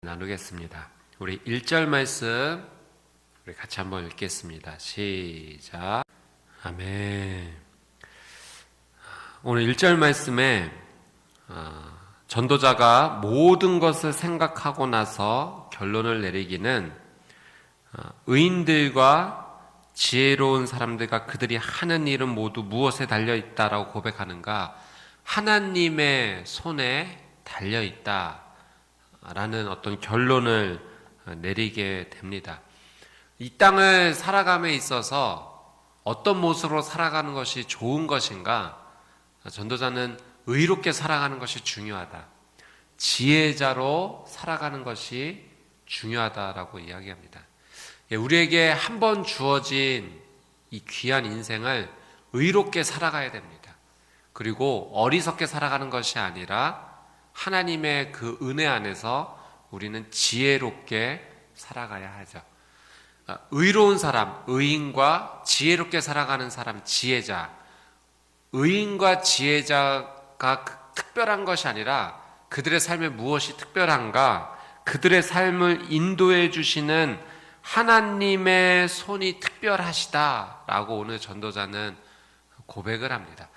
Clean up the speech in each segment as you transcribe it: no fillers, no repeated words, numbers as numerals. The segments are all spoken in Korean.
나누겠습니다. 우리 1절 말씀 우리 같이 한번 읽겠습니다. 시작. 아멘. 오늘 1절 말씀에 전도자가 모든 것을 생각하고 나서 결론을 내리기는 의인들과 지혜로운 사람들과 그들이 하는 일은 모두 무엇에 달려있다라고 고백하는가? 하나님의 손에 달려있다 라는 어떤 결론을 내리게 됩니다. 이 땅을 살아감에 있어서 어떤 모습으로 살아가는 것이 좋은 것인가? 전도자는 의롭게 살아가는 것이 중요하다. 지혜자로 살아가는 것이 중요하다라고 이야기합니다. 우리에게 한 번 주어진 이 귀한 인생을 의롭게 살아가야 됩니다. 그리고 어리석게 살아가는 것이 아니라 하나님의 그 은혜 안에서 우리는 지혜롭게 살아가야 하죠. 의로운 사람, 의인과 지혜롭게 살아가는 사람, 지혜자. 의인과 지혜자가 특별한 것이 아니라 그들의 삶에 무엇이 특별한가? 그들의 삶을 인도해 주시는 하나님의 손이 특별하시다라고 오늘 전도자는 고백을 합니다.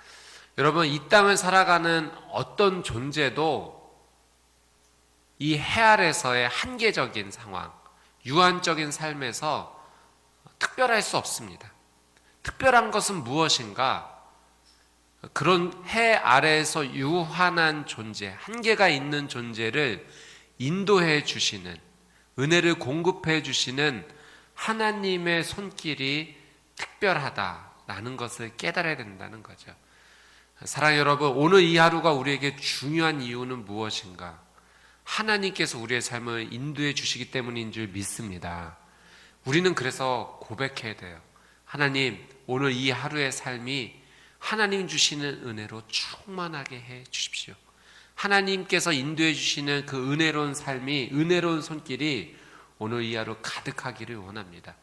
여러분, 이 땅을 살아가는 어떤 존재도 이 해 아래서의 한계적인 상황, 유한적인 삶에서 특별할 수 없습니다. 특별한 것은 무엇인가? 그런 해 아래에서 유한한 존재, 한계가 있는 존재를 인도해 주시는, 은혜를 공급해 주시는 하나님의 손길이 특별하다라는 것을 깨달아야 된다는 거죠. 사랑하는 여러분, 오늘 이 하루가 우리에게 중요한 이유는 무엇인가? 하나님께서 우리의 삶을 인도해 주시기 때문인 줄 믿습니다. 우리는 그래서 고백해야 돼요. 하나님, 오늘 이 하루의 삶이 하나님 주시는 은혜로 충만하게 해 주십시오. 하나님께서 인도해 주시는 그 은혜로운 삶이, 은혜로운 손길이 오늘 이 하루 가득하기를 원합니다.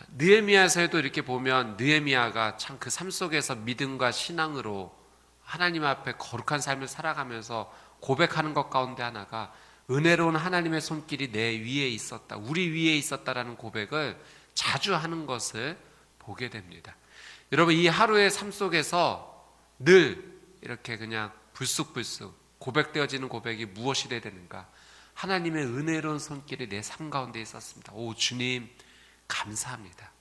느헤미야서에도 이렇게 보면 느헤미야가 참 그 삶 속에서 믿음과 신앙으로 하나님 앞에 거룩한 삶을 살아가면서 고백하는 것 가운데 하나가 은혜로운 하나님의 손길이 내 위에 있었다, 우리 위에 있었다라는 고백을 자주 하는 것을 보게 됩니다. 여러분, 이 하루의 삶 속에서 늘 이렇게 그냥 불쑥불쑥 고백되어지는 고백이 무엇이 되어야 되는가? 하나님의 은혜로운 손길이 내 삶 가운데 있었습니다. 오, 주님 감사합니다.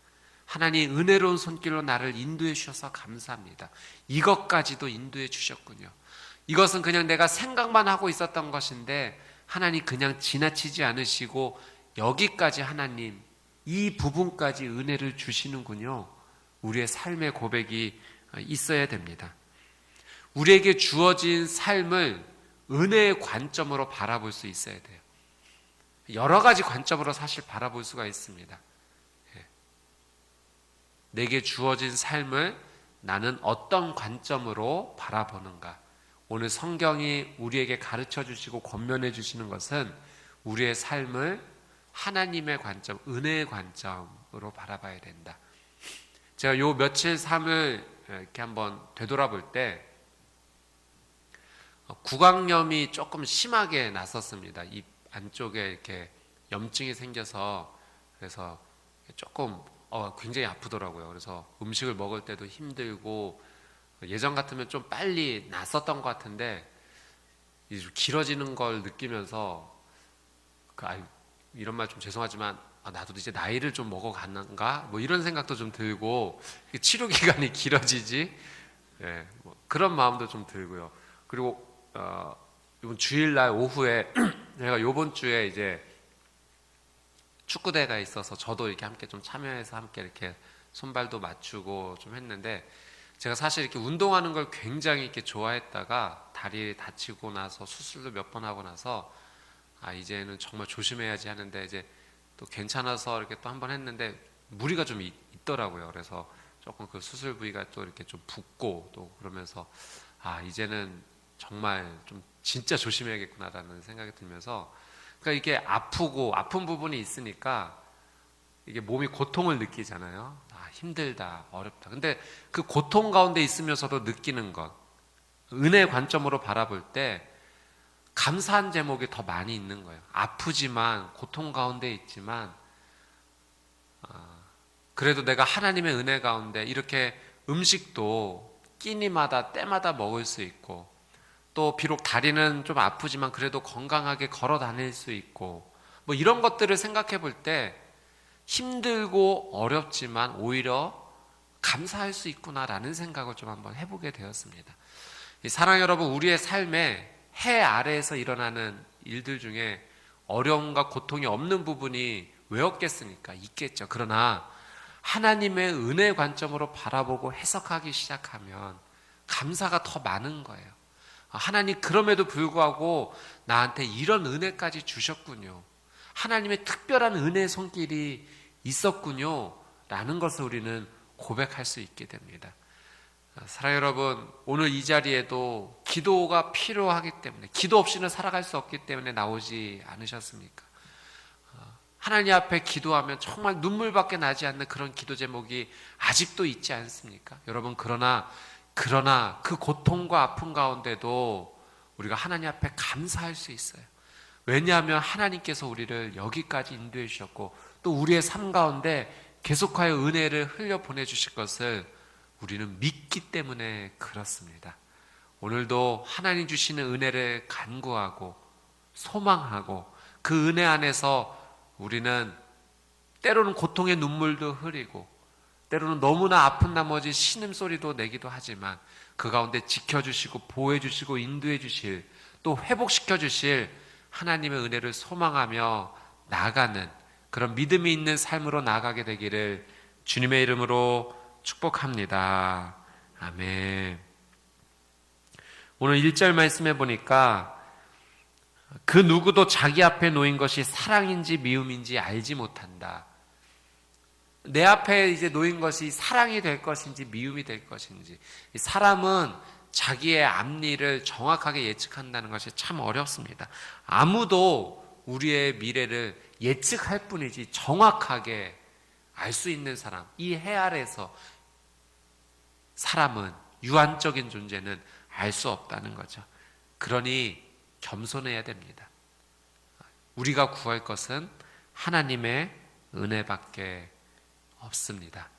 하나님 은혜로운 손길로 나를 인도해 주셔서 감사합니다. 이것까지도 인도해 주셨군요. 이것은 그냥 내가 생각만 하고 있었던 것인데 하나님 그냥 지나치지 않으시고 여기까지 하나님 이 부분까지 은혜를 주시는군요. 우리의 삶의 고백이 있어야 됩니다. 우리에게 주어진 삶을 은혜의 관점으로 바라볼 수 있어야 돼요. 여러 가지 관점으로 사실 바라볼 수가 있습니다. 내게 주어진 삶을 나는 어떤 관점으로 바라보는가? 오늘 성경이 우리에게 가르쳐 주시고 권면해 주시는 것은 우리의 삶을 하나님의 관점, 은혜의 관점으로 바라봐야 된다. 제가 요 며칠 삶을 이렇게 한번 되돌아볼 때 구강염이 조금 심하게 났었습니다. 입 안쪽에 이렇게 염증이 생겨서 그래서 조금 굉장히 아프더라고요. 그래서 음식을 먹을 때도 힘들고 예전 같으면 좀 빨리 났었던 것 같은데 좀 길어지는 걸 느끼면서 이런 말 좀 죄송하지만 나도 이제 나이를 좀 먹어가는가? 뭐 이런 생각도 좀 들고 치료 기간이 길어지지? 네, 뭐 그런 마음도 좀 들고요. 그리고 이번 주일날 오후에 제가 이번 주에 이제 축구대회가 있어서 저도 이렇게 함께 좀 참여해서 함께 이렇게 손발도 맞추고 좀 했는데 제가 사실 이렇게 운동하는 걸 굉장히 이렇게 좋아했다가 다리 다치고 나서 수술도 몇 번 하고 나서 이제는 정말 조심해야지 하는데 이제 또 괜찮아서 이렇게 또 한 번 했는데 무리가 좀 있더라고요. 그래서 조금 그 수술 부위가 또 이렇게 좀 붓고 또 그러면서 이제는 정말 좀 진짜 조심해야겠구나라는 생각이 들면서 그러니까 이게 아프고 아픈 부분이 있으니까 이게 몸이 고통을 느끼잖아요. 힘들다, 어렵다. 근데 그 고통 가운데 있으면서도 느끼는 것, 은혜의 관점으로 바라볼 때 감사한 제목이 더 많이 있는 거예요. 아프지만, 고통 가운데 있지만, 그래도 내가 하나님의 은혜 가운데 이렇게 음식도 끼니마다 때마다 먹을 수 있고, 또 비록 다리는 좀 아프지만 그래도 건강하게 걸어 다닐 수 있고, 뭐 이런 것들을 생각해 볼 때 힘들고 어렵지만 오히려 감사할 수 있구나라는 생각을 좀 한번 해보게 되었습니다. 사랑 여러분, 우리의 삶에 해 아래에서 일어나는 일들 중에 어려움과 고통이 없는 부분이 왜 없겠습니까? 있겠죠. 그러나 하나님의 은혜 관점으로 바라보고 해석하기 시작하면 감사가 더 많은 거예요. 하나님, 그럼에도 불구하고 나한테 이런 은혜까지 주셨군요. 하나님의 특별한 은혜의 손길이 있었군요. 라는 것을 우리는 고백할 수 있게 됩니다. 사랑 여러분, 오늘 이 자리에도 기도가 필요하기 때문에, 기도 없이는 살아갈 수 없기 때문에 나오지 않으셨습니까? 하나님 앞에 기도하면 정말 눈물밖에 나지 않는 그런 기도 제목이 아직도 있지 않습니까? 여러분, 그러나 그 고통과 아픔 가운데도 우리가 하나님 앞에 감사할 수 있어요. 왜냐하면 하나님께서 우리를 여기까지 인도해 주셨고, 또 우리의 삶 가운데 계속하여 은혜를 흘려 보내주실 것을 우리는 믿기 때문에 그렇습니다. 오늘도 하나님 주시는 은혜를 간구하고 소망하고, 그 은혜 안에서 우리는 때로는 고통의 눈물도 흐리고, 때로는 너무나 아픈 나머지 신음소리도 내기도 하지만, 그 가운데 지켜주시고 보호해주시고 인도해주실, 또 회복시켜주실 하나님의 은혜를 소망하며 나아가는 그런 믿음이 있는 삶으로 나아가게 되기를 주님의 이름으로 축복합니다. 아멘. 오늘 1절 말씀해 보니까 그 누구도 자기 앞에 놓인 것이 사랑인지 미움인지 알지 못한다. 내 앞에 이제 놓인 것이 사랑이 될 것인지 미움이 될 것인지, 사람은 자기의 앞일을 정확하게 예측한다는 것이 참 어렵습니다. 아무도 우리의 미래를 예측할 뿐이지 정확하게 알 수 있는 사람, 이 해 아래에서 사람은, 유한적인 존재는 알 수 없다는 거죠. 그러니 겸손해야 됩니다. 우리가 구할 것은 하나님의 은혜밖에 없습니다.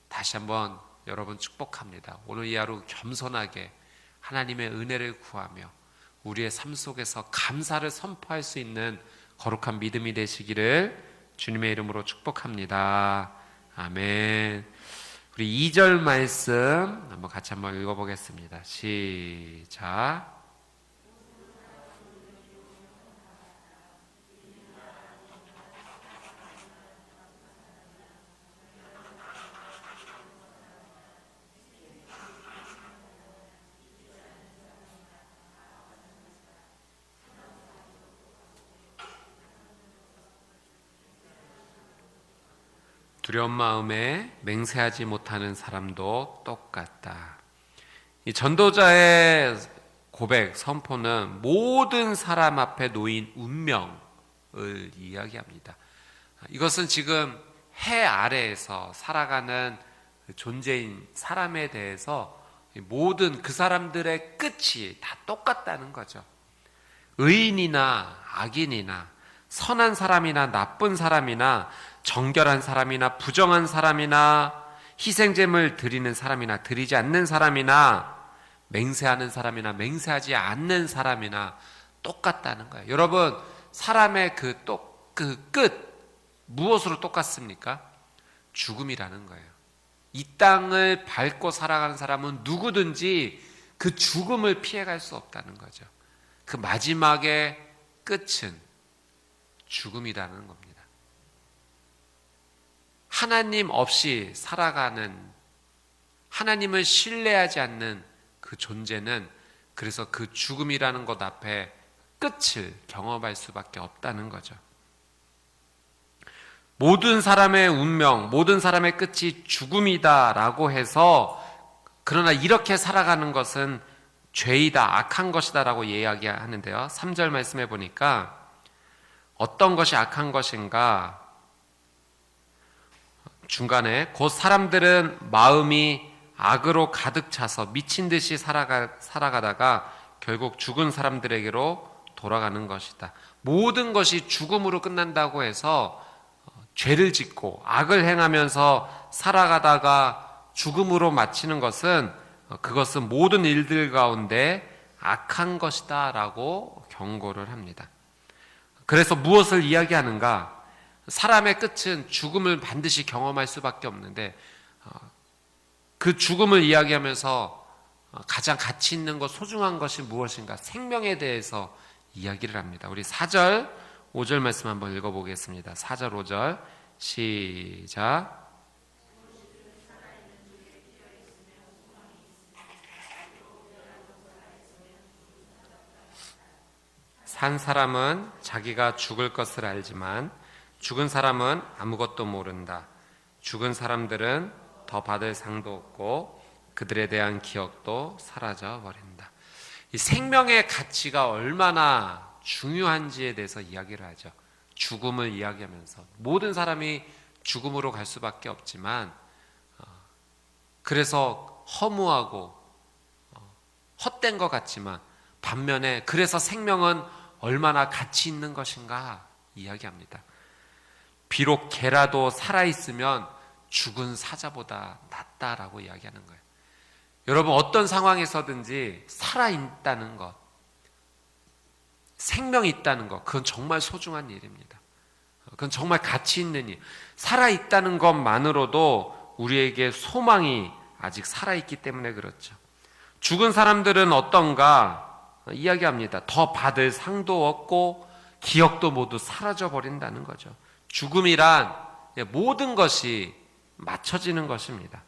다시 한번 여러분 축복합니다. 오늘 이 하루 겸손하게 하나님의 은혜를 구하며 우리의 삶 속에서 감사를 선포할 수 있는 거룩한 믿음이 되시기를 주님의 이름으로 축복합니다. 아멘. 우리 2절 말씀 한번 같이 한번 읽어보겠습니다. 시작. 두려운 마음에 맹세하지 못하는 사람도 똑같다. 이 전도자의 고백, 선포는 모든 사람 앞에 놓인 운명을 이야기합니다. 이것은 지금 해 아래에서 살아가는 존재인 사람에 대해서 모든 그 사람들의 끝이 다 똑같다는 거죠. 의인이나 악인이나 선한 사람이나 나쁜 사람이나 정결한 사람이나 부정한 사람이나 희생제물 드리는 사람이나 드리지 않는 사람이나 맹세하는 사람이나 맹세하지 않는 사람이나 똑같다는 거예요. 여러분, 사람의 그 끝 무엇으로 똑같습니까? 죽음이라는 거예요. 이 땅을 밟고 살아가는 사람은 누구든지 그 죽음을 피해갈 수 없다는 거죠. 그 마지막의 끝은 죽음이라는 겁니다. 하나님 없이 살아가는, 하나님을 신뢰하지 않는 그 존재는 그래서 그 죽음이라는 것 앞에 끝을 경험할 수밖에 없다는 거죠. 모든 사람의 운명, 모든 사람의 끝이 죽음이다라고 해서, 그러나 이렇게 살아가는 것은 죄이다, 악한 것이다 라고 이야기하는데요. 3절 말씀해 보니까 어떤 것이 악한 것인가? 중간에 곧 사람들은 마음이 악으로 가득 차서 미친 듯이 살아가다가 결국 죽은 사람들에게로 돌아가는 것이다. 모든 것이 죽음으로 끝난다고 해서 죄를 짓고 악을 행하면서 살아가다가 죽음으로 마치는 것은 그것은 모든 일들 가운데 악한 것이다 라고 경고를 합니다. 그래서 무엇을 이야기하는가? 사람의 끝은 죽음을 반드시 경험할 수밖에 없는데 그 죽음을 이야기하면서 가장 가치 있는 것, 소중한 것이 무엇인가? 생명에 대해서 이야기를 합니다. 우리 4절, 5절 말씀 한번 읽어보겠습니다. 4절, 5절 시작. 산 사람은 자기가 죽을 것을 알지만 죽은 사람은 아무것도 모른다. 죽은 사람들은 더 받을 상도 없고 그들에 대한 기억도 사라져 버린다. 이 생명의 가치가 얼마나 중요한지에 대해서 이야기를 하죠. 죽음을 이야기하면서 모든 사람이 죽음으로 갈 수밖에 없지만 그래서 허무하고 헛된 것 같지만 반면에 그래서 생명은 얼마나 가치 있는 것인가 이야기합니다. 비록 개라도 살아있으면 죽은 사자보다 낫다라고 이야기하는 거예요. 여러분 어떤 상황에서든지 살아있다는 것, 생명이 있다는 것, 그건 정말 소중한 일입니다. 그건 정말 가치 있는 일. 살아있다는 것만으로도 우리에게 소망이 아직 살아있기 때문에 그렇죠. 죽은 사람들은 어떤가 이야기합니다. 더 받을 상도 없고 기억도 모두 사라져 버린다는 거죠. 죽음이란 모든 것이 맞춰지는 것입니다.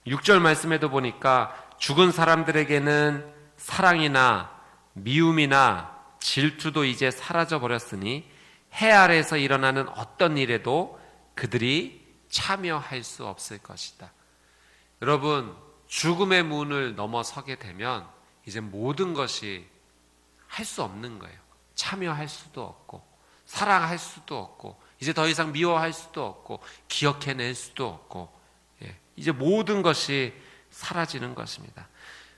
6절 말씀에도 보니까 죽은 사람들에게는 사랑이나 미움이나 질투도 이제 사라져 버렸으니 해 아래에서 일어나는 어떤 일에도 그들이 참여할 수 없을 것이다. 여러분 죽음의 문을 넘어서게 되면 이제 모든 것이 할 수 없는 거예요. 참여할 수도 없고 사랑할 수도 없고 이제 더 이상 미워할 수도 없고 기억해낼 수도 없고 이제 모든 것이 사라지는 것입니다.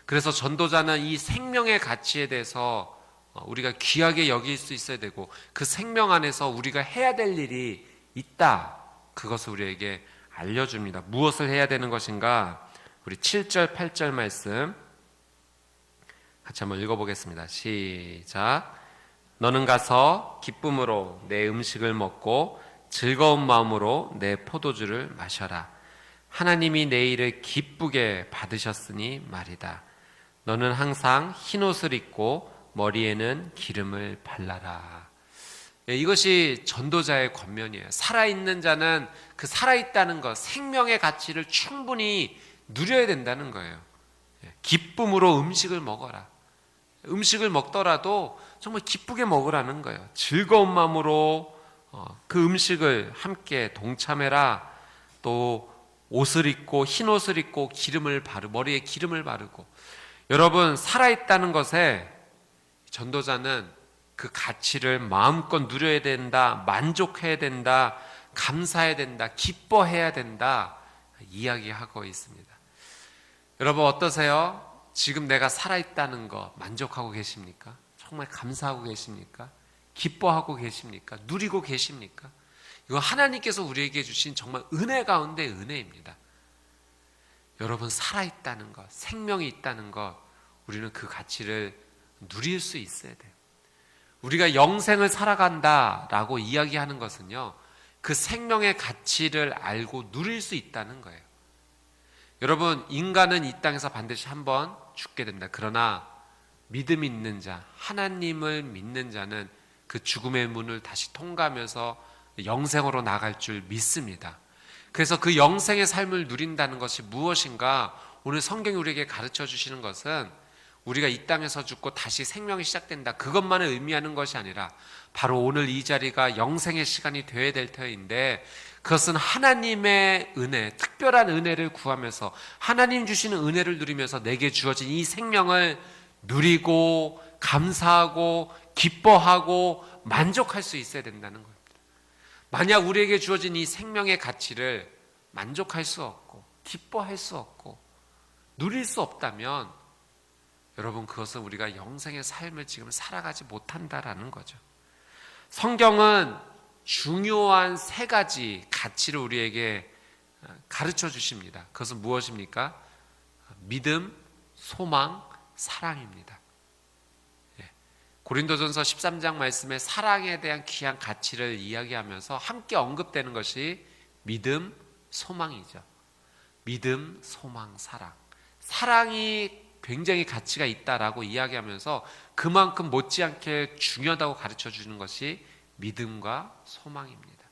그래서 전도자는 이 생명의 가치에 대해서 우리가 귀하게 여길 수 있어야 되고 그 생명 안에서 우리가 해야 될 일이 있다. 그것을 우리에게 알려줍니다. 무엇을 해야 되는 것인가? 우리 7절 8절 말씀 같이 한번 읽어보겠습니다. 시작. 너는 가서 기쁨으로 내 음식을 먹고 즐거운 마음으로 내 포도주를 마셔라. 하나님이 내 일을 기쁘게 받으셨으니 말이다. 너는 항상 흰옷을 입고 머리에는 기름을 발라라. 이것이 전도자의 권면이에요. 살아있는 자는 그 살아있다는 것, 생명의 가치를 충분히 누려야 된다는 거예요. 기쁨으로 음식을 먹어라. 음식을 먹더라도 정말 기쁘게 먹으라는 거예요. 즐거운 마음으로 그 음식을 함께 동참해라. 또 옷을 입고 흰 옷을 입고 머리에 기름을 바르고. 여러분 살아있다는 것에 전도자는 그 가치를 마음껏 누려야 된다, 만족해야 된다, 감사해야 된다, 기뻐해야 된다 이야기하고 있습니다. 여러분 어떠세요? 지금 내가 살아있다는 거 만족하고 계십니까? 정말 감사하고 계십니까? 기뻐하고 계십니까? 누리고 계십니까? 이거 하나님께서 우리에게 주신 정말 은혜 가운데 은혜입니다. 여러분 살아있다는 것, 생명이 있다는 것, 우리는 그 가치를 누릴 수 있어야 돼요. 우리가 영생을 살아간다라고 이야기하는 것은요, 그 생명의 가치를 알고 누릴 수 있다는 거예요. 여러분 인간은 이 땅에서 반드시 한번 죽게 된다. 그러나 믿음 있는 자, 하나님을 믿는 자는 그 죽음의 문을 다시 통과하면서 영생으로 나갈 줄 믿습니다. 그래서 그 영생의 삶을 누린다는 것이 무엇인가? 오늘 성경이 우리에게 가르쳐 주시는 것은 우리가 이 땅에서 죽고 다시 생명이 시작된다, 그것만을 의미하는 것이 아니라 바로 오늘 이 자리가 영생의 시간이 되어야 될 터인데, 그것은 하나님의 은혜, 특별한 은혜를 구하면서 하나님 주시는 은혜를 누리면서 내게 주어진 이 생명을 누리고 감사하고 기뻐하고 만족할 수 있어야 된다는 겁니다. 만약 우리에게 주어진 이 생명의 가치를 만족할 수 없고 기뻐할 수 없고 누릴 수 없다면 여러분, 그것은 우리가 영생의 삶을 지금 살아가지 못한다라는 거죠. 성경은 중요한 세 가지 가치를 우리에게 가르쳐 주십니다. 그것은 무엇입니까? 믿음, 소망, 사랑입니다. 고린도전서 13장 말씀에 사랑에 대한 귀한 가치를 이야기하면서 함께 언급되는 것이 믿음, 소망이죠. 믿음, 소망, 사랑. 사랑이 굉장히 가치가 있다라고 이야기하면서 그만큼 못지않게 중요하다고 가르쳐 주는 것이 믿음과 소망입니다.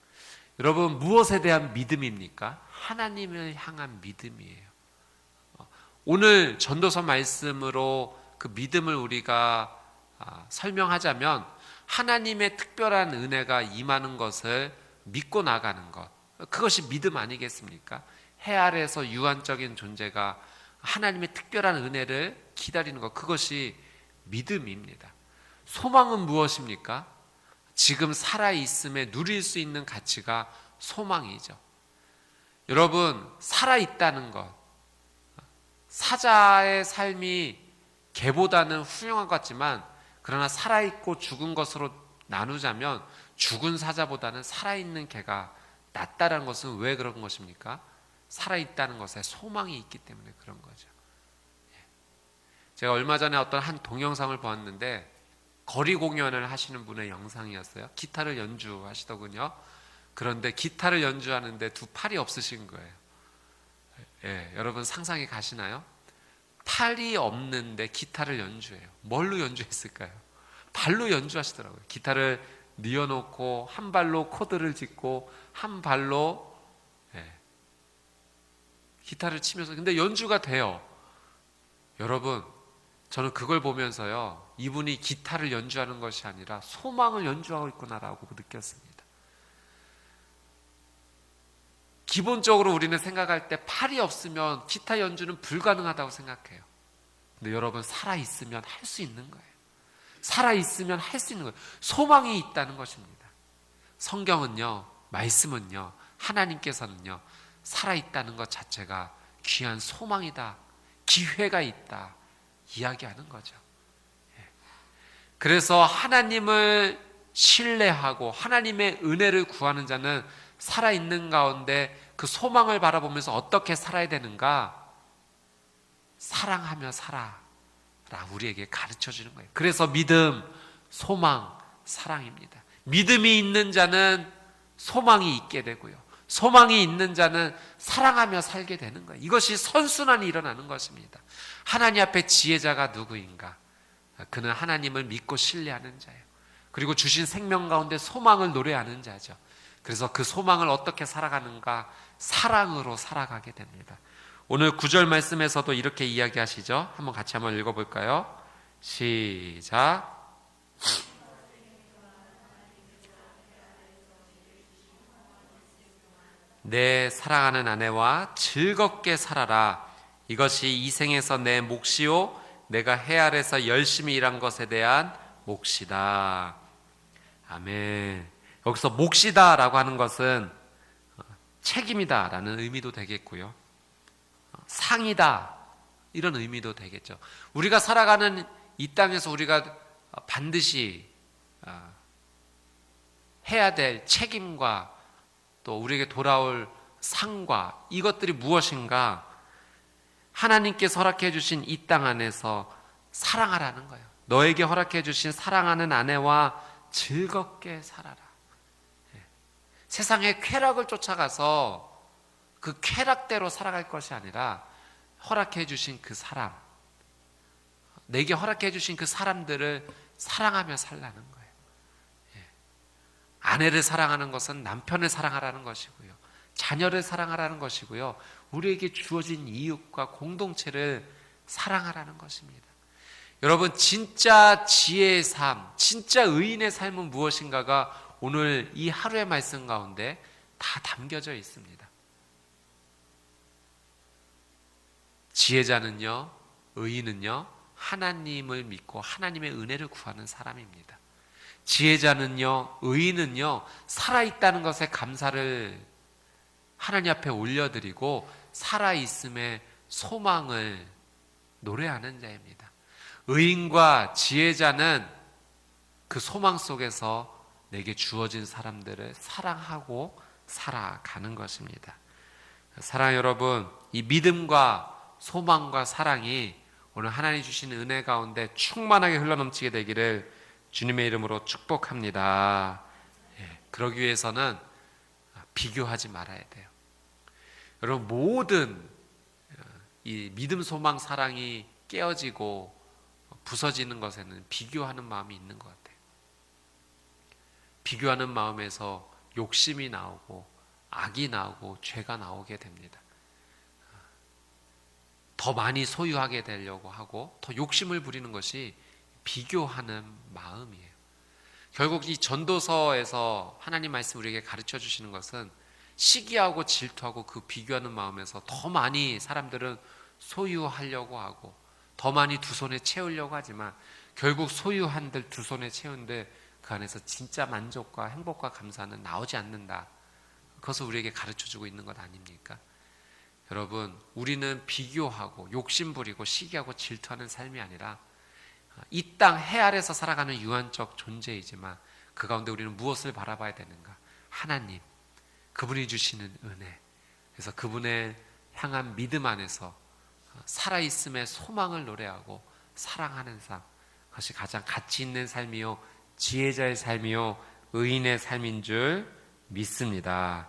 여러분, 무엇에 대한 믿음입니까? 하나님을 향한 믿음이에요. 오늘 전도서 말씀으로 그 믿음을 우리가 설명하자면 하나님의 특별한 은혜가 임하는 것을 믿고 나가는 것, 그것이 믿음 아니겠습니까? 해 아래에서 유한적인 존재가 하나님의 특별한 은혜를 기다리는 것, 그것이 믿음입니다. 소망은 무엇입니까? 지금 살아있음에 누릴 수 있는 가치가 소망이죠. 여러분, 살아있다는 것, 사자의 삶이 개보다는 훌륭한 것 같지만, 그러나 살아있고 죽은 것으로 나누자면 죽은 사자보다는 살아있는 개가 낫다는 것은 왜 그런 것입니까? 살아있다는 것에 소망이 있기 때문에 그런 거죠. 제가 얼마 전에 어떤 한 동영상을 보았는데 거리 공연을 하시는 분의 영상이었어요. 기타를 연주하시더군요. 그런데 기타를 연주하는데 두 팔이 없으신 거예요. 여러분 상상이 가시나요? 팔이 없는데 기타를 연주해요. 뭘로 연주했을까요? 발로 연주하시더라고요. 기타를 뉘어놓고 한 발로 코드를 짚고 한 발로 기타를 치면서, 근데 연주가 돼요. 여러분, 저는 그걸 보면서요, 이분이 기타를 연주하는 것이 아니라 소망을 연주하고 있구나라고 느꼈습니다. 기본적으로 우리는 생각할 때 팔이 없으면 기타 연주는 불가능하다고 생각해요. 근데 여러분, 살아있으면 할 수 있는 거예요. 살아있으면 할 수 있는 거예요. 소망이 있다는 것입니다. 성경은요, 말씀은요, 하나님께서는요, 살아있다는 것 자체가 귀한 소망이다, 기회가 있다 이야기하는 거죠. 그래서 하나님을 신뢰하고 하나님의 은혜를 구하는 자는 살아있는 가운데 그 소망을 바라보면서 어떻게 살아야 되는가? 사랑하며 살아라 우리에게 가르쳐 주는 거예요. 그래서 믿음, 소망, 사랑입니다. 믿음이 있는 자는 소망이 있게 되고요, 소망이 있는 자는 사랑하며 살게 되는 거예요. 이것이 선순환이 일어나는 것입니다. 하나님 앞에 지혜자가 누구인가? 그는 하나님을 믿고 신뢰하는 자예요. 그리고 주신 생명 가운데 소망을 노래하는 자죠. 그래서 그 소망을 어떻게 살아가는가? 사랑으로 살아가게 됩니다. 오늘 9절 말씀에서도 이렇게 이야기하시죠. 같이 한번 읽어볼까요? 시작. 내 사랑하는 아내와 즐겁게 살아라. 이것이 이 생에서 내 몫이요 내가 해 아래서 열심히 일한 것에 대한 몫이다. 아멘. 여기서 몫이다 라고 하는 것은 책임이다 라는 의미도 되겠고요, 상이다 이런 의미도 되겠죠. 우리가 살아가는 이 땅에서 우리가 반드시 해야 될 책임과 또 우리에게 돌아올 상과 이것들이 무엇인가? 하나님께서 허락해 주신 이 땅 안에서 사랑하라는 거예요. 너에게 허락해 주신 사랑하는 아내와 즐겁게 살아라. 세상의 쾌락을 쫓아가서 그 쾌락대로 살아갈 것이 아니라 허락해 주신 그 사람, 내게 허락해 주신 그 사람들을 사랑하며 살라는 거예요. 아내를 사랑하는 것은 남편을 사랑하라는 것이고요, 자녀를 사랑하라는 것이고요, 우리에게 주어진 이웃과 공동체를 사랑하라는 것입니다. 여러분, 진짜 지혜의 삶, 진짜 의인의 삶은 무엇인가가 오늘 이 하루의 말씀 가운데 다 담겨져 있습니다. 지혜자는요, 의인은요, 하나님을 믿고 하나님의 은혜를 구하는 사람입니다. 지혜자는요, 의인은요, 살아있다는 것에 감사를 하나님 앞에 올려드리고 살아있음의 소망을 노래하는 자입니다. 의인과 지혜자는 그 소망 속에서 내게 주어진 사람들을 사랑하고 살아가는 것입니다. 사랑 여러분, 이 믿음과 소망과 사랑이 오늘 하나님 주신 은혜 가운데 충만하게 흘러넘치게 되기를 주님의 이름으로 축복합니다. 그러기 위해서는 비교하지 말아야 돼요. 여러분, 모든 이 믿음, 소망, 사랑이 깨어지고 부서지는 것에는 비교하는 마음이 있는 것 같아요. 비교하는 마음에서 욕심이 나오고 악이 나오고 죄가 나오게 됩니다. 더 많이 소유하게 되려고 하고 더 욕심을 부리는 것이 비교하는 마음이에요. 결국 이 전도서에서 하나님 말씀 우리에게 가르쳐 주시는 것은 시기하고 질투하고 그 비교하는 마음에서 더 많이 사람들은 소유하려고 하고 더 많이 두 손에 채우려고 하지만 결국 소유한들 두 손에 채운데 그 안에서 진짜 만족과 행복과 감사는 나오지 않는다. 그것을 우리에게 가르쳐주고 있는 것 아닙니까? 여러분, 우리는 비교하고 욕심부리고 시기하고 질투하는 삶이 아니라 이 땅 해 아래서 살아가는 유한적 존재이지만 그 가운데 우리는 무엇을 바라봐야 되는가? 하나님, 그분이 주시는 은혜. 그래서 그분의 향한 믿음 안에서 살아있음의 소망을 노래하고 사랑하는 삶, 그것이 가장 가치 있는 삶이요 지혜자의 삶이요 의인의 삶인 줄 믿습니다.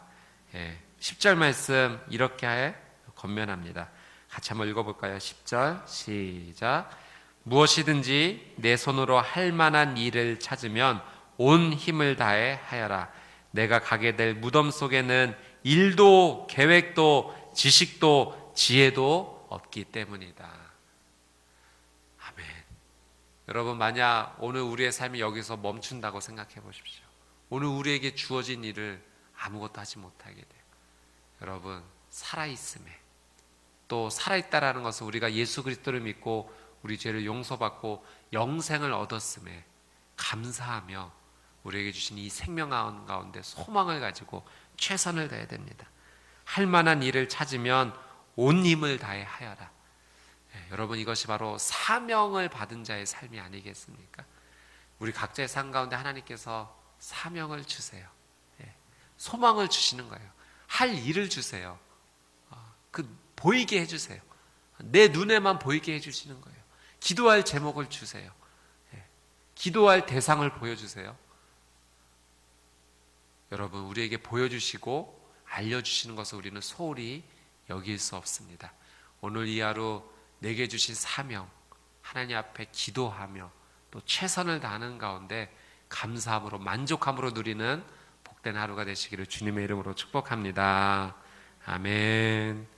10절 말씀 이렇게 권면합니다. 같이 한번 읽어볼까요? 10절 시작. 무엇이든지 내 손으로 할 만한 일을 찾으면 온 힘을 다해 하여라. 내가 가게 될 무덤 속에는 일도 계획도 지식도 지혜도 없기 때문이다. 아멘. 여러분, 만약 오늘 우리의 삶이 여기서 멈춘다고 생각해 보십시오. 오늘 우리에게 주어진 일을 아무것도 하지 못하게 돼요. 여러분, 살아있음에 또 살아있다라는 것은 우리가 예수 그리스도를 믿고 우리 죄를 용서받고 영생을 얻었음에 감사하며 우리에게 주신 이 생명 가운데 소망을 가지고 최선을 다해야 됩니다. 할 만한 일을 찾으면 온 힘을 다해 하여라. 여러분, 이것이 바로 사명을 받은 자의 삶이 아니겠습니까? 우리 각자의 삶 가운데 하나님께서 사명을 주세요. 소망을 주시는 거예요. 할 일을 주세요. 보이게 해주세요. 내 눈에만 보이게 해주시는 거예요. 기도할 제목을 주세요. 기도할 대상을 보여주세요. 여러분, 우리에게 보여주시고 알려주시는 것을 우리는 소홀히 여길 수 없습니다. 오늘 이 하루 내게 주신 사명, 하나님 앞에 기도하며 또 최선을 다하는 가운데 감사함으로 만족함으로 누리는 복된 하루가 되시기를 주님의 이름으로 축복합니다. 아멘.